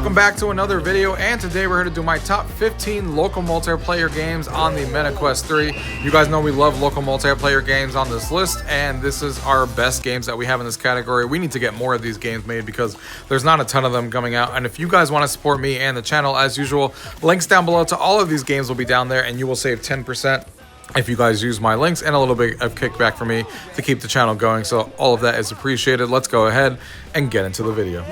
welcome back to another video, and today we're here to do my top 15 local multiplayer games on the MetaQuest 3. You guys know we love local multiplayer games on this list, and this is our best games that we have in this category. We need to get more of these games made because there's not a ton of them coming out, and if you guys want to support me and the channel, as usual, links down below to all of these games will be down there, and you will save 10% if you guys use my links, and a little bit of kickback for me to keep the channel going. So all of that is appreciated. Let's go ahead and get into the video.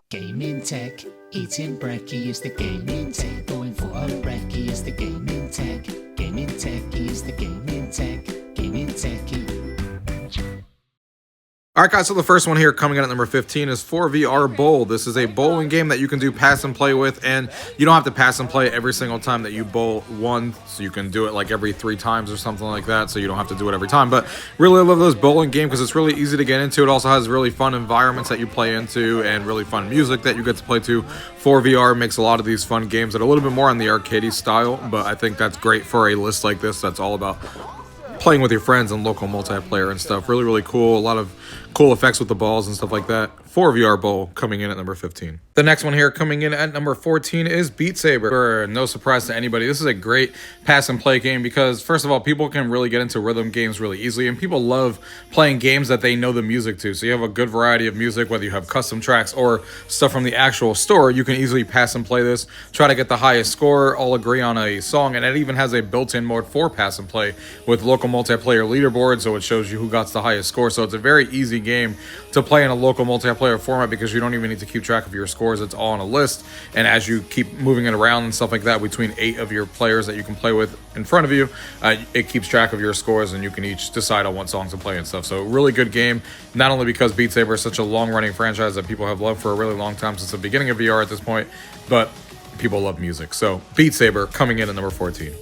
Gaming tech, eating brekkie is the gaming tech. Going for a brekkie is the gaming tech. Gaming techie is the gaming tech. Gaming techie. Alright guys, so the first one here coming in at number 15 is 4VR Bowl. This is a bowling game that you can do pass and play with, and you don't have to pass and play every single time that you bowl one, so you can do it like every 3 times or something like that, so you don't have to do it every time. But really love this bowling game because it's really easy to get into. It also has really fun environments that you play into and really fun music that you get to play to. 4VR makes a lot of these fun games that are a little bit more on the arcadey style, but I think that's great for a list like this that's all about playing with your friends and local multiplayer and stuff. Really cool. A lot of cool effects with the balls and stuff like that. 4VR Bowl coming in at number 15. The next one here coming in at number 14 is Beat Saber. For no surprise to anybody, this is a great pass and play game because, first of all, people can really get into rhythm games really easily, and people love playing games that they know the music to. So you have a good variety of music, whether you have custom tracks or stuff from the actual store. You can easily pass and play this, try to get the highest score, all agree on a song, and it even has a built-in mode for pass and play with local multiplayer leaderboard, so it shows you who got the highest score. So it's a very easy game to play in a local multiplayer format because you don't even need to keep track of your scores. It's all on a list, and as you keep moving it around and stuff like that between 8 of your players that you can play with in front of you, it keeps track of your scores, and you can each decide on what songs to play and stuff. So really good game, not only because Beat Saber is such a long-running franchise that people have loved for a really long time, since the beginning of VR at this point, but people love music. So Beat Saber coming in at number 14.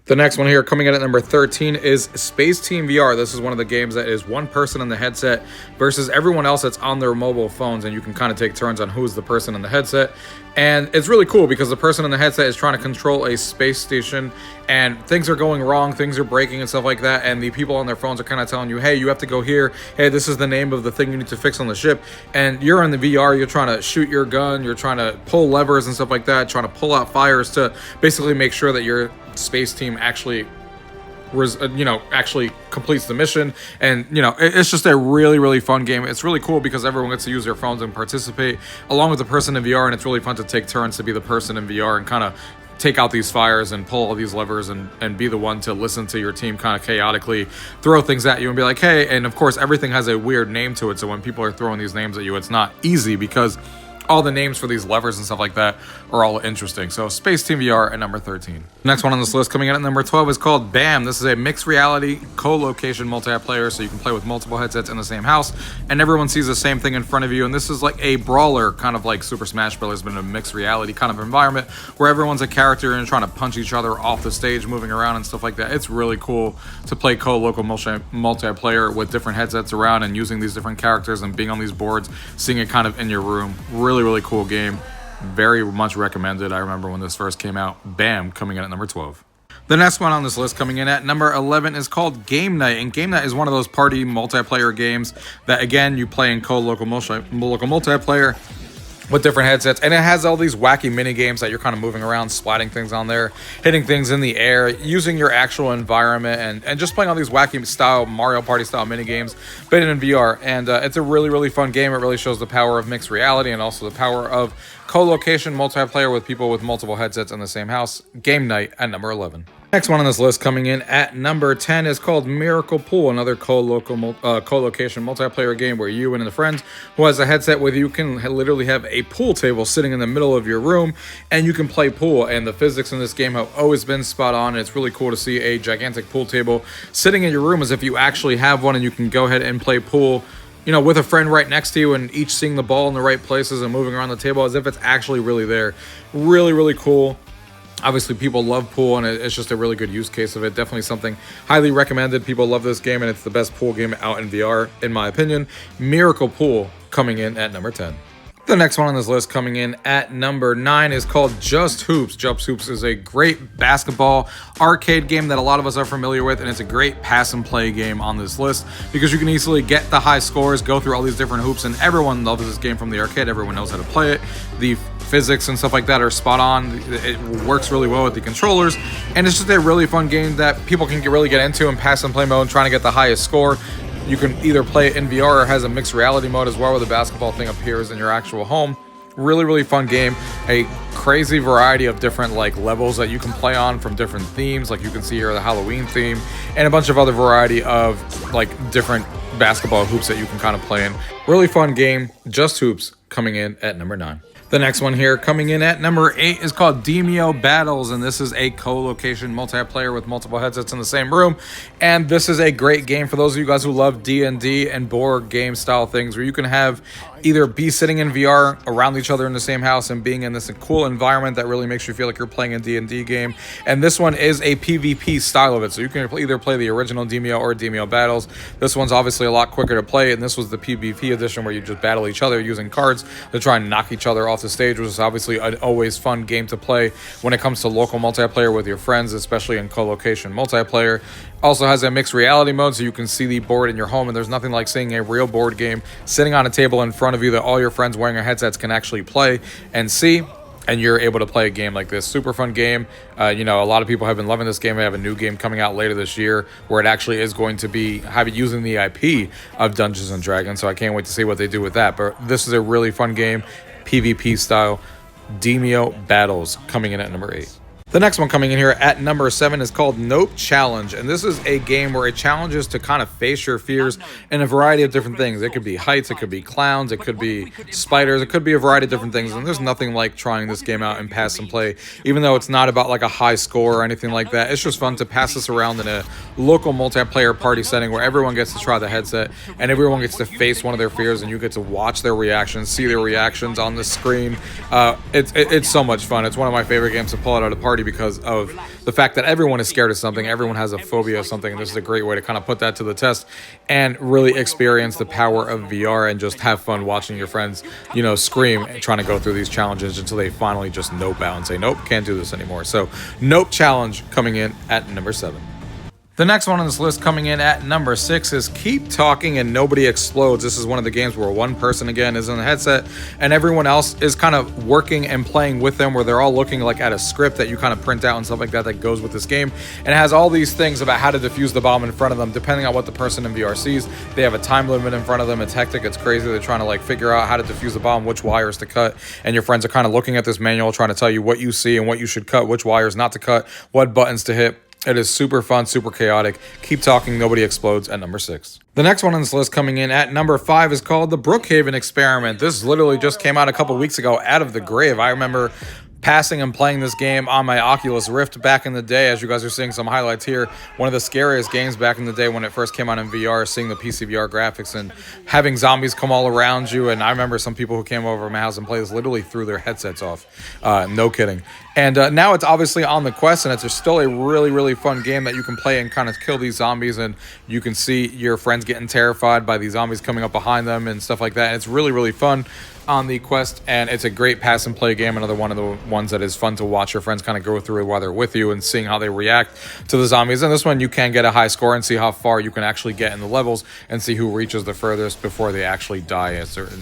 The next one here coming in at number 13 is Space Team VR. This is one of the games that is one person in the headset versus everyone else that's on their mobile phones, and you can kind of take turns on who's the person in the headset. And it's really cool because the person in the headset is trying to control a space station, and things are going wrong, things are breaking and stuff like that, and the people on their phones are kind of telling you, hey, you have to go here, hey, this is the name of the thing you need to fix on the ship. And you're in the VR, you're trying to shoot your gun, you're trying to pull levers and stuff like that, trying to pull out fires to basically make sure that your space team actually completes the mission. And it's just a really fun game. It's really cool because everyone gets to use their phones and participate along with the person in VR, and it's really fun to take turns to be the person in VR and kind of take out these fires and pull all these levers and be the one to listen to your team kind of chaotically throw things at you and be like, hey. And of course everything has a weird name to it, so when people are throwing these names at you, it's not easy because all the names for these levers and stuff like that are all interesting. So Space Team VR at number 13. Next one on this list coming in at number 12 is called BAM. This is a mixed reality co-location multiplayer, so you can play with multiple headsets in the same house and everyone sees the same thing in front of you. And this is like a brawler, kind of like Super Smash Bros, but in a mixed reality kind of environment where everyone's a character and trying to punch each other off the stage, moving around and stuff like that. It's really cool to play co-local multiplayer with different headsets around and using these different characters and being on these boards, seeing it kind of in your room. Really cool game. Very much recommended. I remember when this first came out. BAM coming in at number 12. The next one on this list coming in at number 11 is called Game Night, and Game Night is one of those party multiplayer games that, again, you play in local multiplayer with different headsets, and it has all these wacky mini games that you're kind of moving around, splatting things on there, hitting things in the air, using your actual environment, and just playing all these wacky style Mario Party style mini games, but in VR. And it's a really fun game. It really shows the power of mixed reality and also the power of co-location multiplayer with people with multiple headsets in the same house. Game Night at number 11. Next one on this list coming in at number 10 is called Miracle Pool, another co-location multiplayer game where you and a friend who has a headset with you can literally have a pool table sitting in the middle of your room, and you can play pool. And the physics in this game have always been spot on. It's really cool to see a gigantic pool table sitting in your room as if you actually have one, and you can go ahead and play pool with a friend right next to you, and each seeing the ball in the right places and moving around the table as if it's actually really there. Really cool. Obviously, people love pool, and it's just a really good use case of it. Definitely something highly recommended. People love this game, and it's the best pool game out in VR, in my opinion. Miracle Pool coming in at number 10. The next one on this list coming in at number 9 is called Just Hoops. Just Hoops is a great basketball arcade game that a lot of us are familiar with, and it's a great pass and play game on this list because you can easily get the high scores, go through all these different hoops, and everyone loves this game from the arcade. Everyone knows how to play it. The physics and stuff like that are spot on. It works really well with the controllers, and it's just a really fun game that people can really get into and pass and play mode and trying to get the highest score. You can either play it in VR or has a mixed reality mode as well, where the basketball thing appears in your actual home. Really fun game. A crazy variety of different like levels that you can play on from different themes. Like you can see here the Halloween theme and a bunch of other variety of like different basketball hoops that you can kind of play in. Really fun game. Just Hoops coming in at number 9. The next one here coming in at number 8 is called Demeo Battles, and this is a co-location multiplayer with multiple headsets in the same room. And this is a great game for those of you guys who love D&D and board game style things, where you can have either be sitting in VR around each other in the same house and being in this cool environment that really makes you feel like you're playing a D&D game. And this one is a PvP style of it, so you can either play the original Demeo or Demeo Battles. This one's obviously a lot quicker to play, and this was the PvP edition where you just battle each other using cards to try and knock each other off the stage, which is obviously an always fun game to play when it comes to local multiplayer with your friends, especially in co-location multiplayer. Also has a mixed reality mode, so you can see the board in your home, and there's nothing like seeing a real board game sitting on a table in front of you that all your friends wearing their headsets can actually play and see, and you're able to play a game like this. Super fun game. You know, a lot of people have been loving this game. They have a new game coming out later this year where it actually is going to be using the IP of Dungeons and Dragons, so I can't wait to see what they do with that. But this is a really fun game, PvP style. Demeo Battles coming in at number 8. The next one coming in here at number 7 is called Nope Challenge, and this is a game where it challenges to kind of face your fears in a variety of different things. It could be heights, it could be clowns, it could be spiders, it could be a variety of different things, and there's nothing like trying this game out and pass and play, even though it's not about like a high score or anything like that. It's just fun to pass this around in a local multiplayer party setting where everyone gets to try the headset and everyone gets to face one of their fears, and you get to watch their reactions, see their reactions on the screen. It's so much fun. It's one of my favorite games to pull out at a party because of the fact that everyone is scared of something, everyone has a phobia of something, and this is a great way to kind of put that to the test and really experience the power of VR and just have fun watching your friends, you know, scream and trying to go through these challenges until they finally just nope out and say, nope, can't do this anymore. So, Nope Challenge coming in at number 7. The next one on this list coming in at number 6 is Keep Talking and Nobody Explodes. This is one of the games where one person, again, is in the headset and everyone else is kind of working and playing with them, where they're all looking like at a script that you kind of print out and stuff like that that goes with this game. And it has all these things about how to defuse the bomb in front of them, depending on what the person in VR sees. They have a time limit in front of them. It's hectic. It's crazy. They're trying to like figure out how to defuse the bomb, which wires to cut. And your friends are kind of looking at this manual, trying to tell you what you see and what you should cut, which wires not to cut, what buttons to hit. It is super fun, super chaotic. Keep Talking, Nobody Explodes at number 6. The next one on this list coming in at number 5 is called The Brookhaven Experiment. This literally just came out a couple weeks ago out of the grave. I remember passing and playing this game on my Oculus Rift back in the day. As you guys are seeing some highlights here, one of the scariest games back in the day when it first came out in VR, seeing the PCVR graphics and having zombies come all around you. And I remember some people who came over to my house and played this literally threw their headsets off. No kidding. And now it's obviously on the Quest, and it's still a really fun game that you can play and kind of kill these zombies, and you can see your friends getting terrified by these zombies coming up behind them and stuff like that. And it's really fun on the Quest, and it's a great pass and play game. Another one of the ones that is fun to watch your friends kind of go through while they're with you and seeing how they react to the zombies. And this one you can get a high score and see how far you can actually get in the levels and see who reaches the furthest before they actually die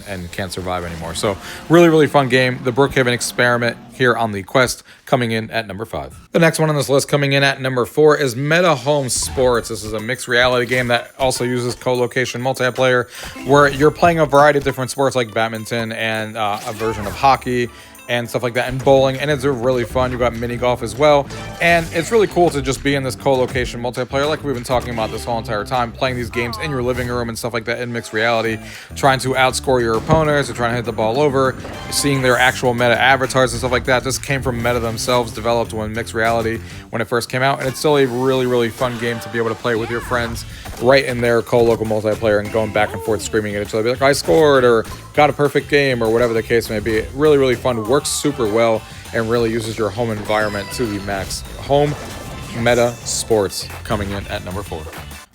and can't survive anymore. So really fun game. The Brookhaven Experiment here on the Quest coming in at number 5. The next one on this list coming in at number 4 is Meta Home Sports. This is a mixed reality game that also uses co-location multiplayer, where you're playing a variety of different sports like badminton and a version of hockey and stuff like that, and bowling, and it's really fun. You got mini golf as well, and it's really cool to just be in this co-location multiplayer like we've been talking about this whole entire time, playing these games in your living room and stuff like that in mixed reality, trying to outscore your opponents or trying to hit the ball over, seeing their actual meta avatars and stuff like that. This came from Meta themselves, developed when mixed reality when it first came out, and it's still a really fun game to be able to play with your friends right in their co-local multiplayer and going back and forth screaming at each other, be like, I scored, or got a perfect game, or whatever the case may be. Really fun, works super well, and really uses your home environment to the max. Home Meta Sports coming in at number 4.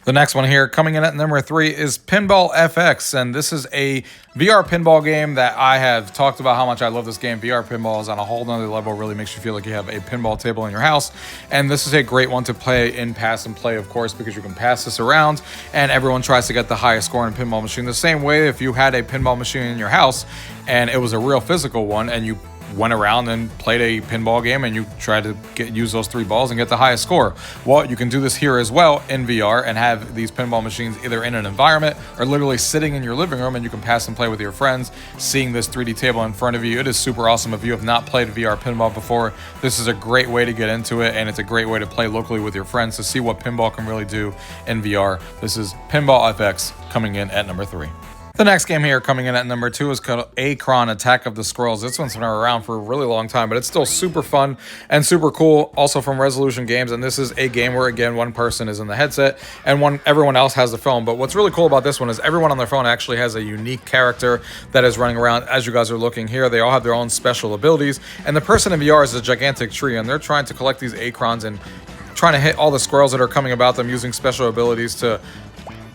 The next one here coming in at number 3 is Pinball FX, and this is a VR pinball game that I have talked about how much I love this game. VR pinball is on a whole nother level, really makes you feel like you have a pinball table in your house, and this is a great one to play in pass and play, of course, because you can pass this around and everyone tries to get the highest score in a pinball machine. The same way if you had a pinball machine in your house and it was a real physical one and you went around and played a pinball game and you tried to use those 3 balls and get the highest score. Well, you can do this here as well in VR and have these pinball machines either in an environment or literally sitting in your living room, and you can pass and play with your friends, seeing this 3D table in front of you. It is super awesome. If you have not played VR pinball before, this is a great way to get into it, and it's a great way to play locally with your friends to see what pinball can really do in VR. This is Pinball FX coming in at number 3. The next game here coming in at number 2 is called Acron Attack of the Squirrels. This one's been around for a really long time, but it's still super fun and super cool. Also from Resolution Games, and this is a game where, again, one person is in the headset and everyone else has the phone. But what's really cool about this one is everyone on their phone actually has a unique character that is running around. As you guys are looking here, they all have their own special abilities, and the person in VR is a gigantic tree, and they're trying to collect these Acrons and trying to hit all the squirrels that are coming about them using special abilities to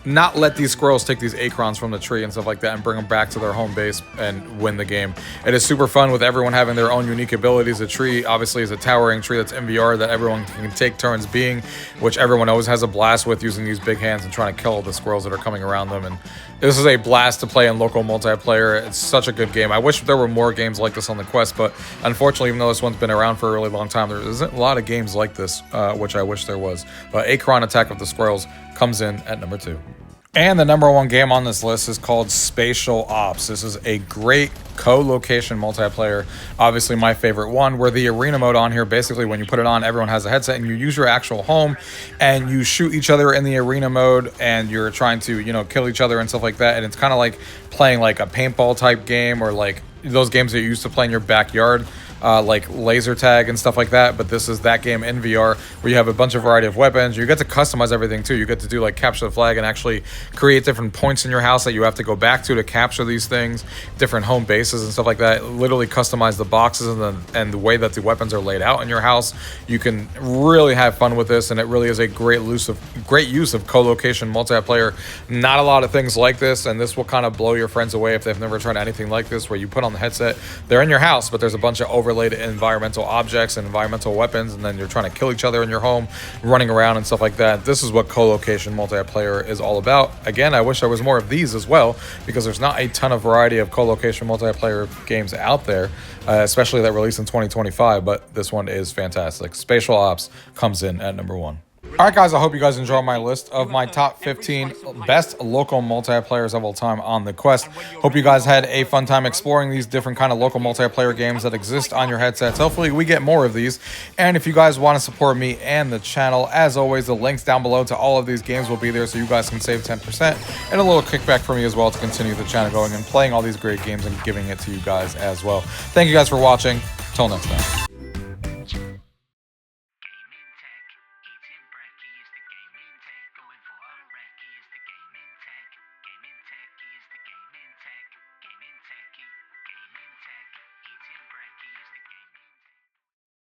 not let these squirrels take these Acrons from the tree and stuff like that and bring them back to their home base and win the game. It is super fun with everyone having their own unique abilities. The tree obviously is a towering tree that's in VR that everyone can take turns being, which everyone always has a blast with, using these big hands and trying to kill the squirrels that are coming around them. And this is a blast to play in local multiplayer. It's such a good game. I wish there were more games like this on the Quest, but unfortunately, even though this one's been around for a really long time, there isn't a lot of games like this, which I wish there was. But Acron Attack of the Squirrels comes in at number 2. And the number 1 game on this list is called Spatial Ops. This is a great co-location multiplayer, obviously my favorite one, where the arena mode on here, basically when you put it on, everyone has a headset and you use your actual home and you shoot each other in the arena mode and you're trying to, you know, kill each other and stuff like that. And it's kind of like playing like a paintball type game, or like those games that you used to play in your backyard. Like laser tag and stuff like that, but this is that game in VR where you have a bunch of variety of weapons. You get to customize everything too. You get to do like capture the flag and actually create different points in your house that you have to go back to capture these things, different home bases and stuff like that. Literally customize the boxes and the way that the weapons are laid out in your house. You can really have fun with this, and it really is a great use of co-location multiplayer. Not a lot of things like this, and this will kind of blow your friends away if they've never tried anything like this, where you put on the headset, they're in your house, but there's a bunch of overlaid environmental objects and environmental weapons, and then you're trying to kill each other in your home, running around and stuff like that. This is what co-location multiplayer is all about. Again, I wish there was more of these as well, because there's not a ton of variety of co-location multiplayer games out there, especially that released in 2025, but this one is fantastic. Spatial Ops comes in at number 1. All right, guys, I hope you guys enjoyed my list of my top 15 best local multiplayers of all time on the Quest. Hope you guys had a fun time exploring these different kind of local multiplayer games that exist on your headsets. Hopefully, we get more of these. And if you guys want to support me and the channel, as always, the links down below to all of these games will be there, so you guys can save 10% and a little kickback for me as well to continue the channel going and playing all these great games and giving it to you guys as well. Thank you guys for watching. Till next time.